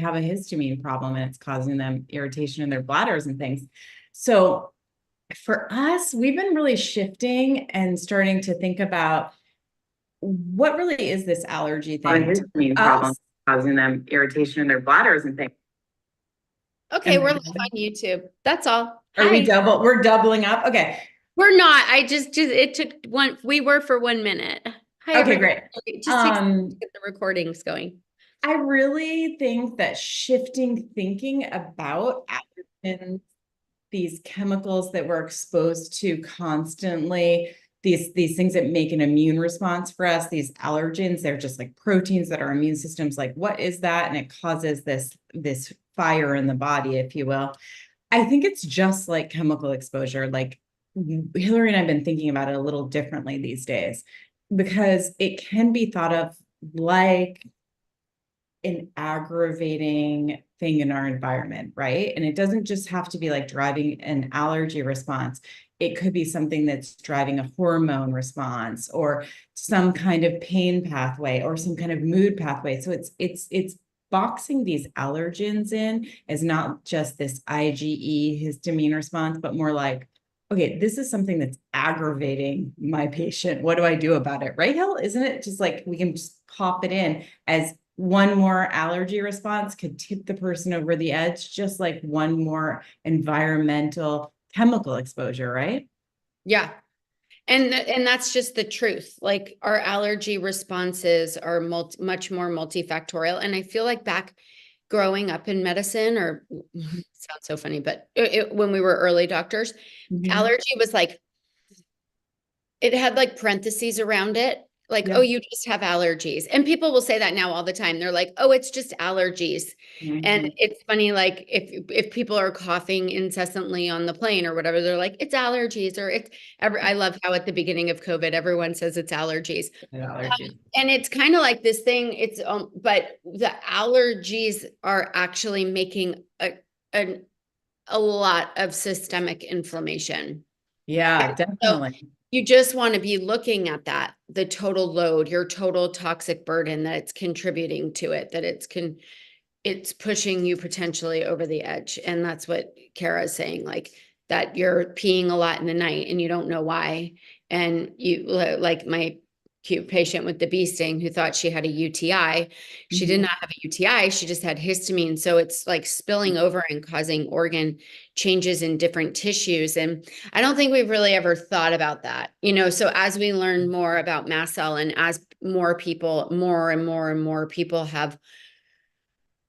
have a histamine problem and it's causing them irritation in their bladders and things. So for us, we've been really shifting and starting to think about what really is this allergy thing? A histamine problem causing them irritation in their bladders and things. Okay, we're live on YouTube. That's all. Are we we're doubling up? Okay. We're not. It took we were for 1 minute. Hi, okay, everybody. Great. Just takes to get the recordings going. I really think that shifting thinking about allergens, these chemicals that we're exposed to constantly, these things that make an immune response for us, these allergens, they're just like proteins that our immune system's like, what is that? And it causes this fire in the body, if you will. I think it's just like chemical exposure. Like Hillary and I have been thinking about it a little differently these days because it can be thought of like an aggravating thing in our environment, right? And it doesn't just have to be like driving an allergy response. It could be something that's driving a hormone response or some kind of pain pathway or some kind of mood pathway. So it's boxing these allergens in as not just this IgE histamine response, but more like, okay, this is something that's aggravating my patient. What do I do about it? Right, Hill? Isn't it just like we can just pop it in as one more allergy response could tip the person over the edge, just like one more environmental chemical exposure, right? Yeah. And that's just the truth. Like our allergy responses are much more multifactorial. And I feel like back growing up in medicine, or sounds so funny, but when we were early doctors, allergy was like, it had like parentheses around it. Like, oh, you just have allergies. And people will say that now all the time. They're like, oh, it's just allergies. And it's funny, like if people are coughing incessantly on the plane or whatever, they're like, it's allergies. Or I love how at the beginning of COVID, everyone says it's allergies. And it's kind of like this thing, but the allergies are actually making a lot of systemic inflammation. Yeah, definitely. So you just want to be looking at that, the total load, your total toxic burden that it's contributing to it, that it's pushing you potentially over the edge. And that's what Kara is saying, like that you're peeing a lot in the night and you don't know why. And you, like my cute patient with the bee sting who thought she had a UTI. She did not have a UTI. She just had histamine. So it's like spilling over and causing organ changes in different tissues. And I don't think we've really ever thought about that, so as we learn more about mast cell and as more and more people have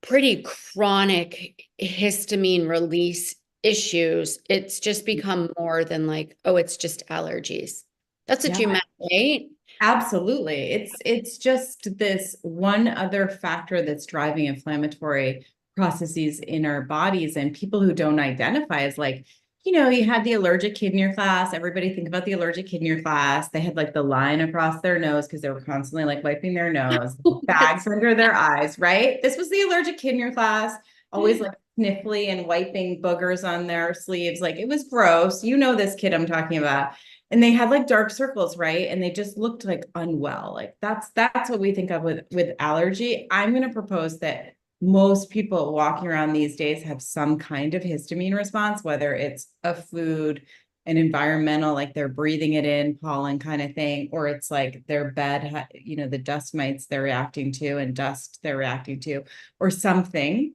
pretty chronic histamine release issues, it's just become more than like, oh, it's just allergies. That's what you meant, right? Absolutely. It's just this one other factor that's driving inflammatory processes in our bodies, and people who don't identify as like, you had the allergic kid in your class. Everybody think about the allergic kid in your class. They had like the line across their nose because they were constantly like wiping their nose, bags under their eyes, right? This was the allergic kid in your class, always like sniffly and wiping boogers on their sleeves. Like it was gross. You know this kid I'm talking about. And they had like dark circles, right? And they just looked like unwell. Like that's what we think of with allergy. I'm going to propose that most people walking around these days have some kind of histamine response, whether it's a food, an environmental, like they're breathing it in, pollen kind of thing, or it's like their bed, the dust mites they're reacting to and dust they're reacting to, or something.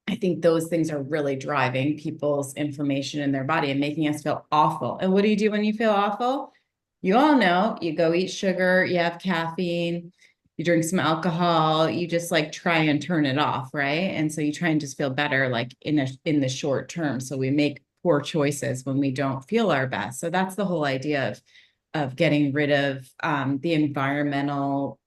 I think those things are really driving people's inflammation in their body and making us feel awful. And what do you do when you feel awful? You all know, you go eat sugar, you have caffeine, you drink some alcohol, you just like try and turn it off, right? And so you try and just feel better like in the short term. So we make poor choices when we don't feel our best. So that's the whole idea of getting rid of the environmental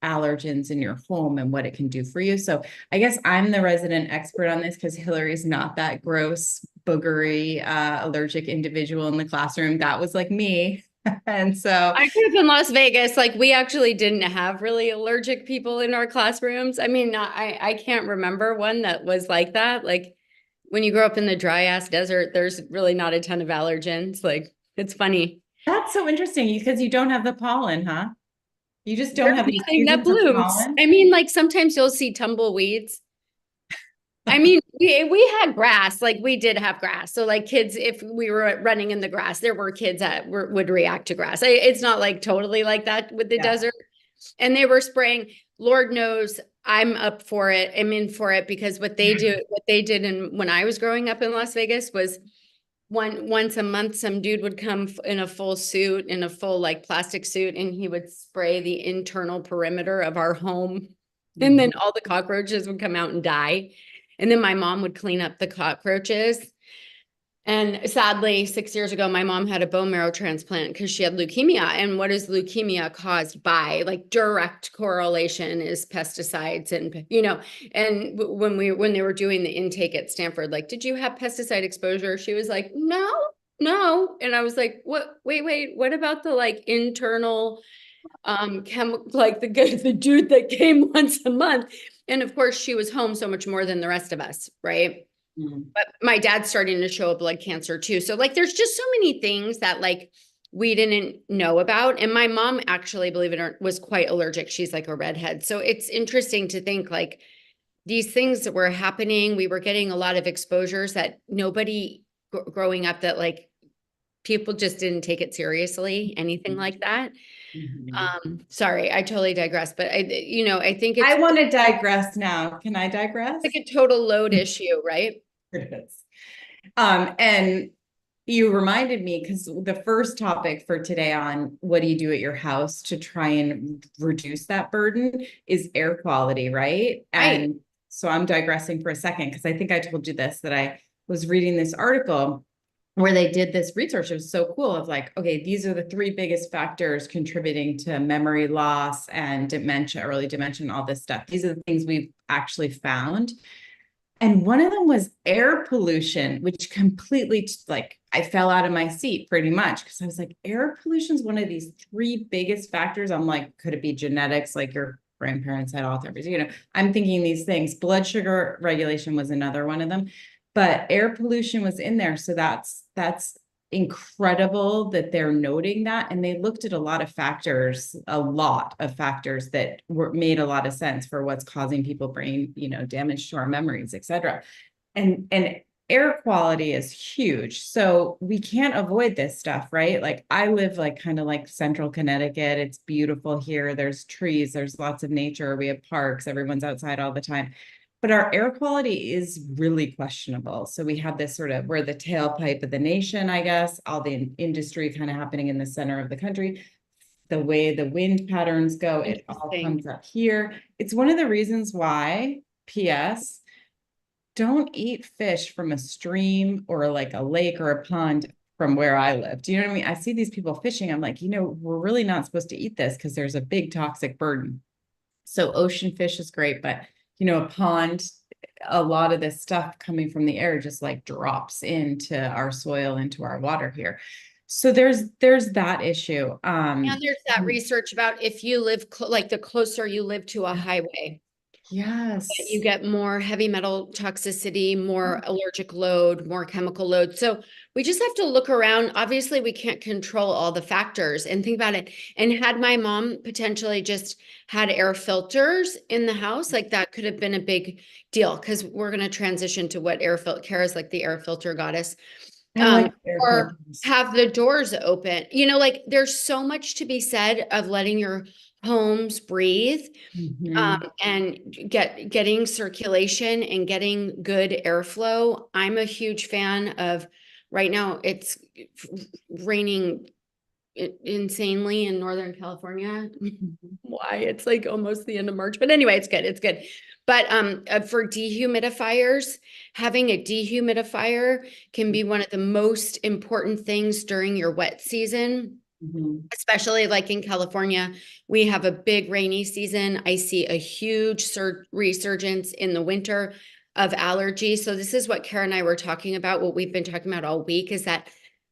allergens in your home and what it can do for you. So I guess I'm the resident expert on this because Hillary's not that gross, boogery, allergic individual in the classroom. That was like me. And so I grew up in Las Vegas. Like we actually didn't have really allergic people in our classrooms. I mean, I can't remember one that was like that. Like when you grow up in the dry ass desert, there's really not a ton of allergens. Like it's funny. That's so interesting because you don't have the pollen, huh? You just don't have anything that blooms. I mean, like sometimes you'll see tumbleweeds, I mean, we had grass, like we did have grass. So like kids, if we were running in the grass, there were kids that would react to grass. It's not like totally like that with the Yeah. desert. And they were spraying. Lord knows I'm up for it. I'm in for it because what they did in when I was growing up in Las Vegas was once a month, some dude would come in a full suit, in a full like plastic suit, and he would spray the internal perimeter of our home. And then Mhm. all the cockroaches would come out and die. And then my mom would clean up the cockroaches. And sadly, 6 years ago, my mom had a bone marrow transplant because she had leukemia. And what is leukemia caused by? Like direct correlation is pesticides and and when they were doing the intake at Stanford, like, did you have pesticide exposure? She was like, no, no. And I was like, what? Wait, what about the like internal like the dude that came once a month? And of course, she was home so much more than the rest of us, right? Mhm. But my dad's starting to show a blood cancer too. So like there's just so many things that like we didn't know about. And my mom actually, believe it or not, was quite allergic. She's like a redhead. So it's interesting to think like these things that were happening, we were getting a lot of exposures that nobody growing up that like people just didn't take it seriously, anything like that. Mhm. Sorry, I totally digress, but I think I it's want to digress now. Can I like digress? a total load issue, right? It is. And you reminded me because the first topic for today on what do you do at your house to try and reduce that burden is air quality, right? Right. And so I'm digressing for a second because I think I told you this that I was reading this article where they did this research. It was so cool of like, okay, these are the three biggest factors contributing to memory loss and dementia, early dementia, and all this stuff. These are the things we've actually found. And one of them was air pollution, which completely like I fell out of my seat pretty much because I was like, air pollution is one of these three biggest factors. I'm like, could it be genetics? Like your grandparents had Alzheimer's, I'm thinking these things. Blood sugar regulation was another one of them, but air pollution was in there. So that's incredible that they're noting that. And they looked at a lot of factors that were made a lot of sense for what's causing people brain, damage to our memories, et cetera. And air quality is huge. So we can't avoid this stuff, right? Like I live like kind of like central Connecticut. It's beautiful here. There's trees, there's lots of nature. We have parks, everyone's outside all the time. But our air quality is really questionable. So we have this sort of, we're the tailpipe of the nation, I guess, all the industry kind of happening in the center of the country. The way the wind patterns go, it all Interesting. comes up here. It's one of the reasons why, P.S., don't eat fish from a stream or like a lake or a pond from where I live. Do you know what I mean? I see these people fishing. I'm like, we're really not supposed to eat this because there's a big toxic burden. So ocean fish is great, but a pond, a lot of this stuff coming from the air just like drops into our soil, into our water here. So there's that issue. And there's that research about if you live like the closer you live to a highway, you Yes. get more heavy metal toxicity, more allergic load, more chemical load. So we just have to look around. Obviously, we can't control all the factors and think about it. And had my mom potentially just had air filters in the house, like that could have been a big deal because we're going to transition to what air filter care is like the air filter goddess. I Um, like air or filters. have the doors open. Like there's so much to be said of letting your homes breathe, Mhm. and getting circulation and getting good airflow. I'm a huge fan of right now it's raining insanely in Northern California. Why? It's like almost the end of March. But anyway, it's good. It's good. But for dehumidifiers, having a dehumidifier can be one of the most important things during your wet season, Mhm. especially like in California. We have a big rainy season. I see a huge resurgence in the winter of allergies. So this is what Kara and I were talking about. What we've been talking about all week is that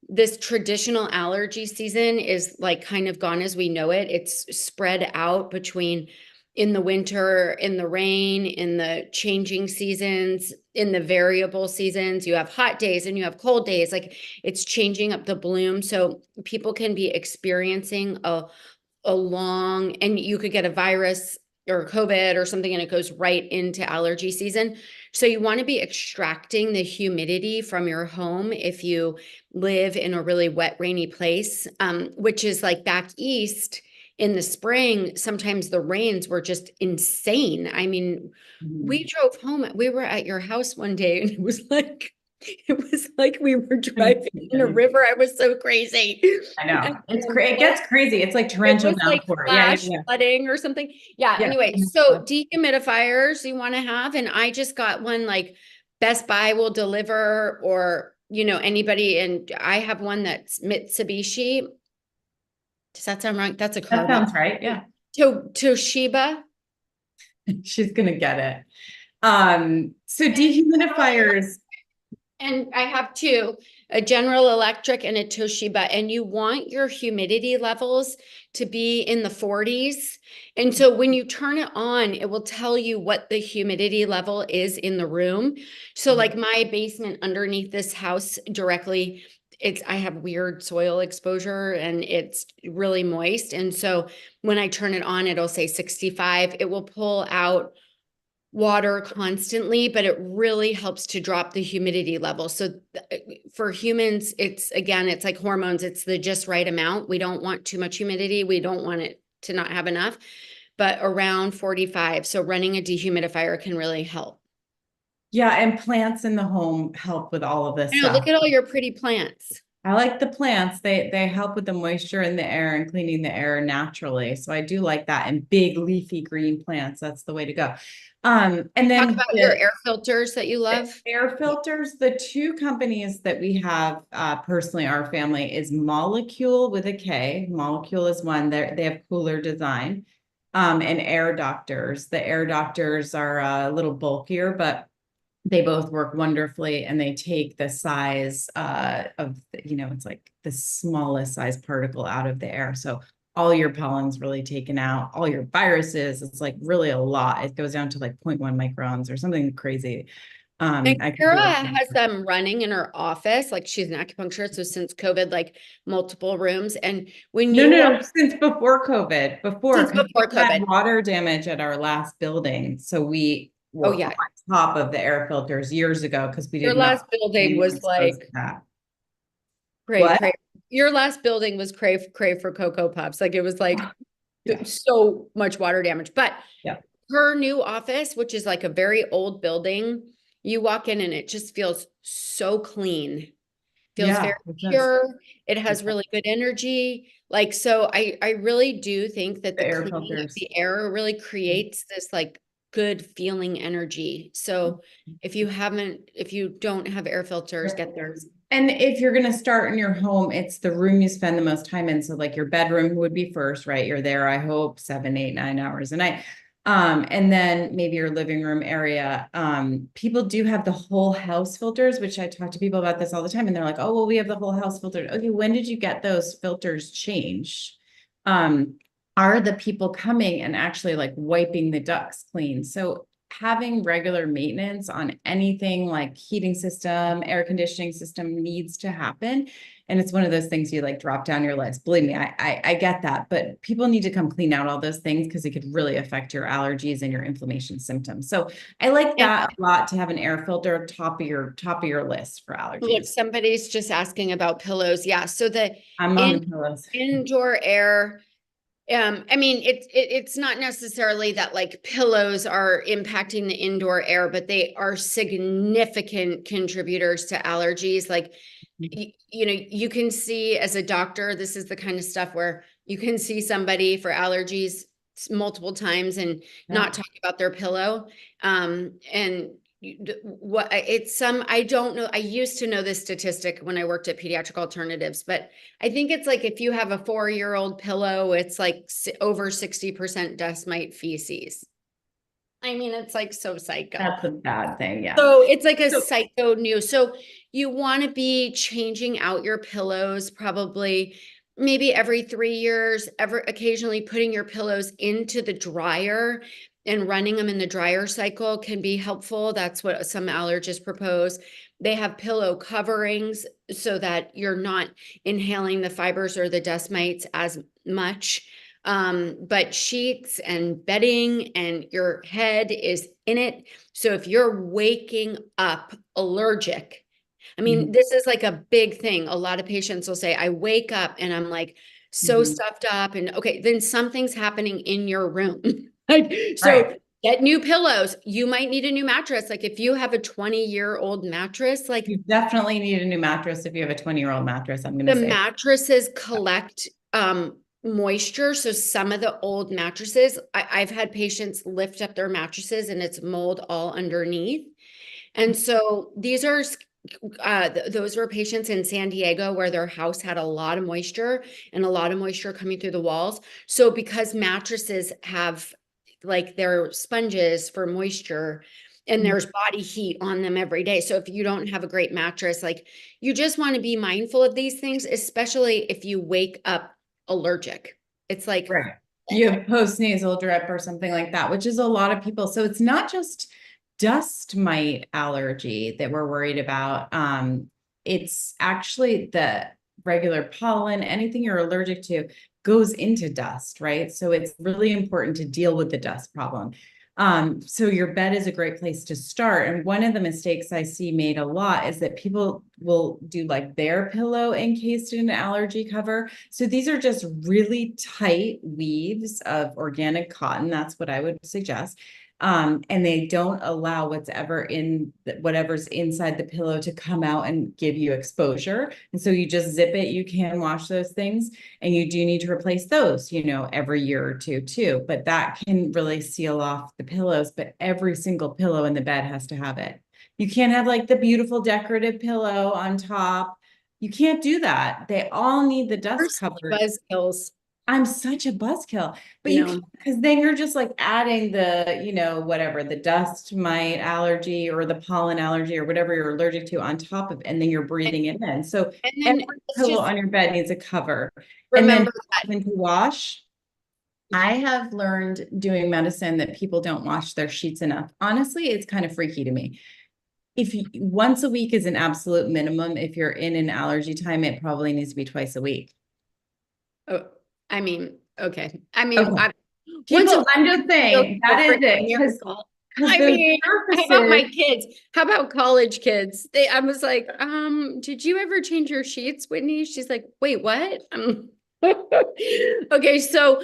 this traditional allergy season is like kind of gone as we know it. It's spread out between in the winter, in the rain, in the changing seasons, in the variable seasons. You have hot days and you have cold days. Like it's changing up the bloom. So people can be experiencing a long, and you could get a virus or COVID or something, and it goes right into allergy season. So you want to be extracting the humidity from your home if you live in a really wet, rainy place, which is like back east in the spring. Sometimes the rains were just insane. I mean, we Mhm. drove home. We were at your house one day, and it was like we were driving in a river. I was so crazy. I know. And It gets crazy. It's like it torrential was like downpour. Yeah, yeah, flash yeah. flooding or something. Yeah. Yeah. Anyway, so dehumidifiers you want to have, and I just got one like Best Buy will deliver, or anybody, and I have one that's Mitsubishi. Does that sound right? That's a That car maker. sounds right. Yeah. Toshiba. She's gonna get it. So dehumidifiers, And I have two, a General Electric and a Toshiba, and you want your humidity levels to be in the 40s. And so when you turn it on, it will tell you what the humidity level is in the room. So like my basement underneath this house directly, I have weird soil exposure and it's really moist. And so when I turn it on, it'll say 65. It will pull out water constantly, but it really helps to drop the humidity level. So for humans, it's like hormones. It's the just right amount. We don't want too much humidity. We don't want it to not have enough, but around 45. So running a dehumidifier can really help. yeah, and plants in the home help with all of this I know, stuff. look at all your pretty plants. I like the plants. They help with the moisture in the air and cleaning the air naturally. So I do like that. And big leafy green plants, that's the way to go. And Talk then about your air filters that you the love. air filters, the two companies that we have personally, our family, is Molecule with a K. Molecule is one. They have cooler design. And Air Doctors. The Air Doctors are a little bulkier, but they both work wonderfully, and they take the size it's like the smallest size particle out of the air. So all your pollen's really taken out, all your viruses, it's like really a lot. It goes down to like 0.1 microns or something crazy. And I could Kara be like, has them running in her office. Like she's an acupuncturist. So since COVID, like multiple rooms. And when no, you no, walk no, since before COVID, since because we before had COVID. water damage at our last building. So we Oh were yeah. on top of the air filters years ago because we Your did not last building being was exposed to like that. crave, What? crave. Your last building was crave for Cocoa Puffs. Like it was like Yeah. so much water damage. But Yeah. her new office, which is like a very old building, you walk in and it just feels so clean. Feels Yeah. very pure. It has Yeah. really good energy. Like, so I really do think that The the air cleaning of filters. the air really creates this like good feeling energy. So if you don't have air filters, get theirs. And if you're going to start in your home, it's the room you spend the most time in. So like your bedroom would be first, right? You're there, I hope, 7, 8, 9 hours a night. And then maybe your living room area. People do have the whole house filters, which I talk to people about this all the time. And they're like, oh, well, we have the whole house filtered. Okay, when did you get those filters changed? Um, are the people coming and actually like wiping the ducts clean? So having regular maintenance on anything like heating system, air conditioning system needs to happen. And it's one of those things you like drop down your list. Believe me, I get that, but people need to come clean out all those things because it could really affect your allergies and your inflammation symptoms. So I like And that a lot, to have an air filter top of your list for look, allergies. somebody's just asking about pillows. Yeah. So the I'm on in the pillows. indoor air. I mean, it's not necessarily that like pillows are impacting the indoor air, but they are significant contributors to allergies. Like, you can see as a doctor, this is the kind of stuff where you can see somebody for allergies multiple times and Yeah. not talk about their pillow. And what it's some, I don't know. I used to know this statistic when I worked at Pediatric Alternatives, but I think it's like if you have a 4-year-old pillow, it's like over 60% dust mite feces. I mean, it's like so psycho. That's a bad thing. Yeah. So it's like a So psycho new. So you want to be changing out your pillows probably maybe every 3 years, ever occasionally putting your pillows into the dryer and running them in the dryer cycle can be helpful. That's what some allergists propose. They have pillow coverings so that you're not inhaling the fibers or the dust mites as much. But sheets and bedding and your head is in it. So if you're waking up allergic, I mean, Mhm. this is like a big thing. A lot of patients will say, I wake up and I'm like so Mhm. stuffed up. And okay, then something's happening in your room. Like, Right. so get new pillows. You might need a new mattress. Like if you have a 20-year-old mattress, like You definitely need a new mattress if you have a 20-year-old mattress, I'm going to the say. mattresses collect moisture. So some of the old mattresses, I've had patients lift up their mattresses and it's mold all underneath. And so these are those were patients in San Diego where their house had a lot of moisture and a lot of moisture coming through the walls. So because mattresses have like their sponges for moisture and Mhm. there's body heat on them every day. So if you don't have a great mattress, like you just want to be mindful of these things, especially if you wake up allergic. It's like, Right. You have postnasal drip or something like that, which is a lot of people. So it's not just dust mite allergy that we're worried about. It's actually the regular pollen, anything you're allergic to goes into dust, right? So it's really important to deal with the dust problem. So your bed is a great place to start. And one of the mistakes I see made a lot is that people will do like their pillow encased in an allergy cover. So these are just really tight weaves of organic cotton. That's what I would suggest. And they don't allow whatever's inside the pillow to come out and give you exposure. And so you just zip it. You can wash those things, and you do need to replace those, every year or two too. But that can really seal off the pillows. But every single pillow in the bed has to have it. You can't have like the beautiful decorative pillow on top. You can't do that. They all need the dust first covered. buzzkills, I'm such a buzzkill, but you you know. can't, because then you're just like adding the, whatever, the dust mite allergy or the pollen allergy or whatever you're allergic to on top of it, and then you're breathing it in. So And every then it's pillow just on your bed needs a cover. And then remember that when to wash, I have learned doing medicine that people don't wash their sheets enough. Honestly, it's kind of freaky to me. If you, once a week is an absolute minimum, if you're in an allergy time, it probably needs to be twice a week. oh, I mean, okay. I mean, Okay. once a People, I'm week just feels saying like that a is freaking it. miracle. Because I those mean, how about my surfaces, kids? How about college kids? I was like, did you ever change your sheets, Whitney? She's like, wait, what? Okay, so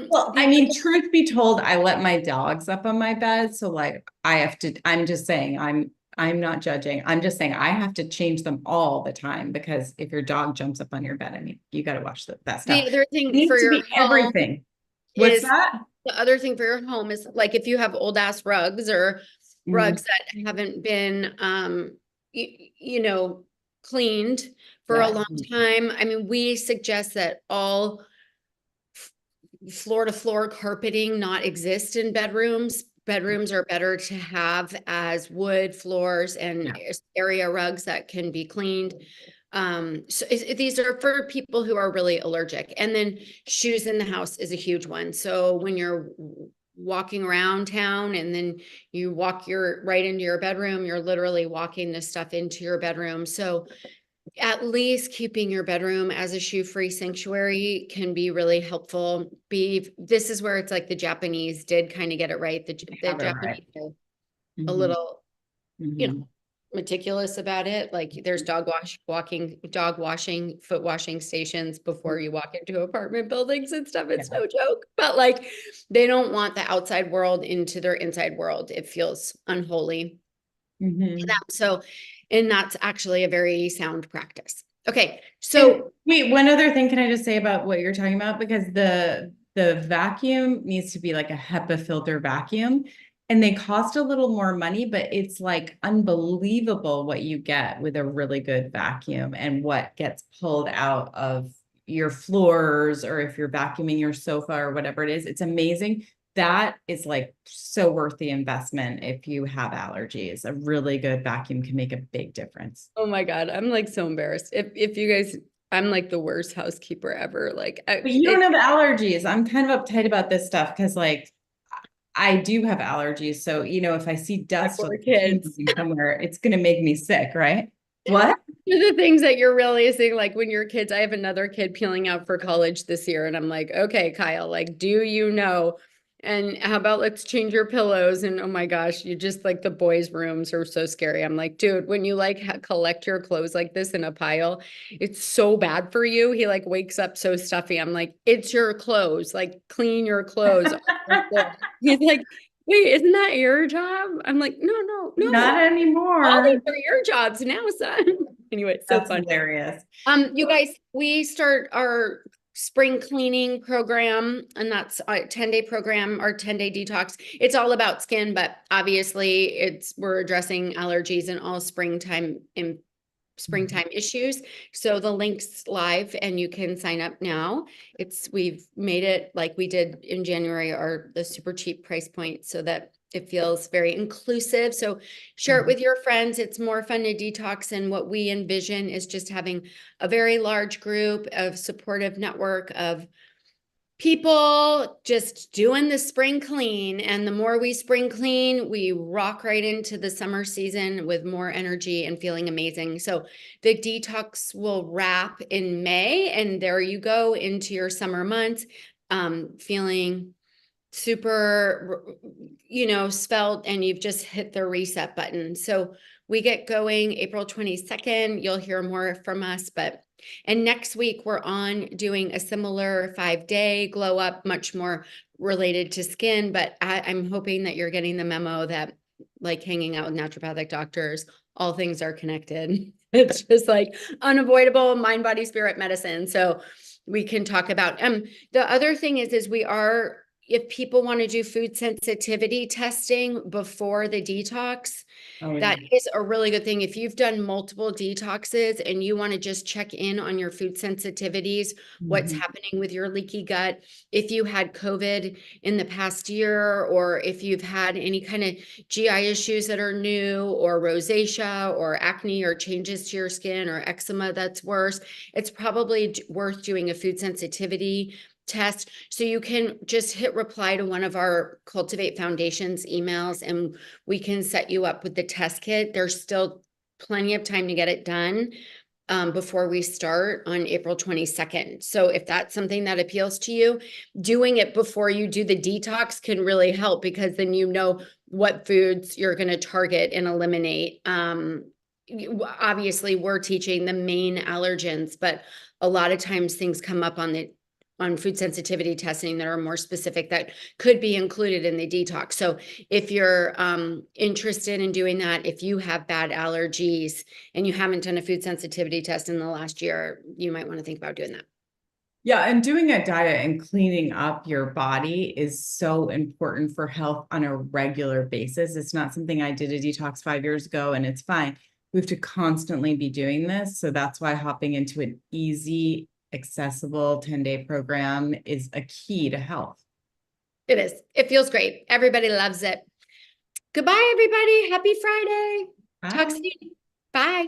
well, I the mean, truth be told, I let my dogs up on my bed. So like I'm just saying, I'm not judging. I'm just saying I have to change them all the time, because if your dog jumps up on your bed, I mean, you got to watch that the stuff. other It thing for needs to your be home everything. What's is that? the other thing for your home is like if you have old ass rugs or Mhm. rugs that haven't been you know cleaned for a Yeah. long time. I mean, we suggest that all floor to floor carpeting not exist in bedrooms. Bedrooms are better to have as wood floors and Yeah. area rugs that can be cleaned. So these are for people who are really allergic. And then shoes in the house is a huge one. So when you're walking around town and then you walk your right into your bedroom, you're literally walking this stuff into your bedroom. So at least keeping your bedroom as a shoe-free sanctuary can be really helpful. This is where it's like the Japanese did kind of get it right. The Have it right. Japanese are a Mhm. little, Mhm. meticulous about it. Like there's dog washing, foot washing stations before you walk into apartment buildings and stuff. Yeah. It's no joke. But like they don't want the outside world into their inside world. It feels unholy to them. Mhm. So, and that's actually a very sound practice. Okay, And so wait, one other thing can I just say about what you're talking about? Because the vacuum needs to be like a HEPA filter vacuum, and they cost a little more money, but it's like unbelievable what you get with a really good vacuum and what gets pulled out of your floors, or if you're vacuuming your sofa or whatever it is. It's amazing. That is like so worth the investment if you have allergies. A really good vacuum can make a big difference. oh my God, I'm like so embarrassed. If you guys, I'm like the worst housekeeper ever. Like But you don't have allergies. I'm kind of uptight about this stuff because, like, I do have allergies. So, if I see my dust poor with a shoe kids. moving somewhere, it's going to make me sick, right? What? One of the things that you're realizing, like when your kids, I have another kid peeling out for college this year, and I'm like, okay, Kyle, like, do you know? And how about let's change your pillows? And oh my gosh, you just like the boys' rooms are so scary. I'm like, dude, when you like collect your clothes like this in a pile, it's so bad for you. He like wakes up so stuffy. I'm like, it's your clothes, like clean your clothes off the floor. He's like, wait, isn't that your job? I'm like, no, no, no. Not All these anymore. are your jobs now, son. Anyway, it's so That's fun. hilarious. You guys, we start our spring cleaning program, and that's a 10-day program, our 10-day detox. It's all about skin, but obviously we're addressing allergies and all springtime issues. So the link's live and you can sign up now. We've made it like we did in January, the super cheap price point so that it feels very inclusive. So share it with your friends. It's more fun to detox. And what we envision is just having a very large group of supportive network of people just doing the spring clean. And the more we spring clean, we rock right into the summer season with more energy and feeling amazing. So the detox will wrap in May, and there you go into your summer months, feeling super, svelte, and you've just hit the reset button. So we get going April 22nd. You'll hear more from us, and next week we're on doing a similar 5-day glow up, much more related to skin. But I'm hoping that you're getting the memo that like hanging out with naturopathic doctors, all things are connected. It's just like unavoidable mind, body, spirit medicine. So we can talk about, the other thing is if people want to do food sensitivity testing before the detox, Oh, yeah. that is a really good thing. If you've done multiple detoxes and you want to just check in on your food sensitivities, what's Mhm. happening with your leaky gut, if you had COVID in the past year, or if you've had any kind of GI issues that are new, or rosacea or acne or changes to your skin or eczema that's worse, it's probably worth doing a food sensitivity test. So you can just hit reply to one of our Cultivate Foundations emails and we can set you up with the test kit. There's still plenty of time to get it done before we start on April 22nd. So if that's something that appeals to you, doing it before you do the detox can really help, because then you know what foods you're going to target and eliminate. Obviously, we're teaching the main allergens, but a lot of times things come up on food sensitivity testing that are more specific that could be included in the detox. So if you're interested in doing that, if you have bad allergies and you haven't done a food sensitivity test in the last year, you might want to think about doing that. Yeah, and doing a diet and cleaning up your body is so important for health on a regular basis. It's not something I did a detox 5 years ago and it's fine. We have to constantly be doing this. So that's why hopping into an easy, accessible 10-day program is a key to health. It is. It feels great. Everybody loves it. Goodbye, everybody. Happy Friday. Talk Bye. soon. Bye.